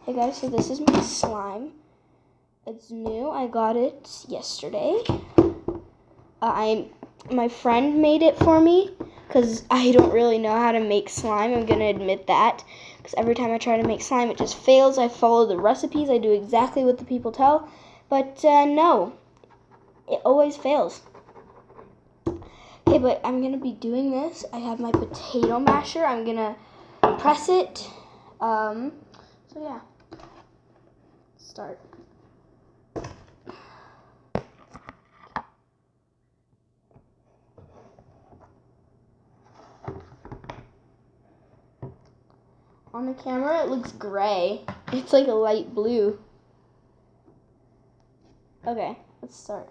Hey guys, so this is my slime. It's new. I got it yesterday. My friend made it for me because I don't really know how to make slime. I'm gonna admit that because every time I try to make slime, it just fails. I follow the recipes. I do exactly what the people tell, but no, it always fails. Okay, but I'm gonna be doing this. I have my potato masher. I'm gonna press it. So yeah, start. On the camera, it looks gray. It's like a light blue. Okay, let's start.